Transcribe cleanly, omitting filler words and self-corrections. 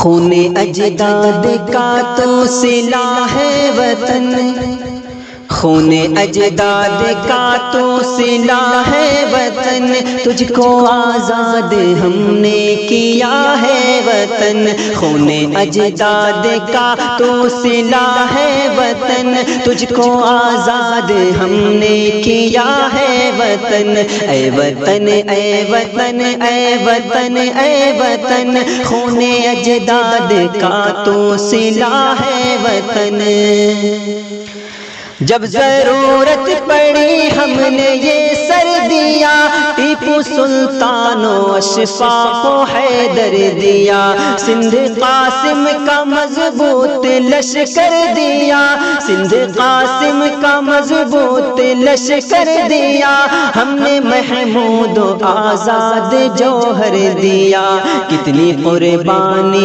خون اجداد کا تو صلہ ہے وطن، خون اجداد کا تو صلہ ہے وطن، تجھ کو آزاد ہم نے کیا ہے وطن، خون اجداد کا تو صلہ ہے وطن، تجھ کو آزاد ہم نے کیا ہے وطن، اے وطن اے وطن اے وطن اے وطن، خون اجداد کا تو صلہ ہے وطن۔ جب ضرورت پڑی ہم نے یہ سر دیا، ٹیپو سلطان و اشفاق و حیدر دیا، سندھ قاسم کا مضبوط لشکر دیا، سندھ قاسم کا مضبوط لشکر دیا، ہم نے محمود و آزاد جوہر دیا، کتنی قربانی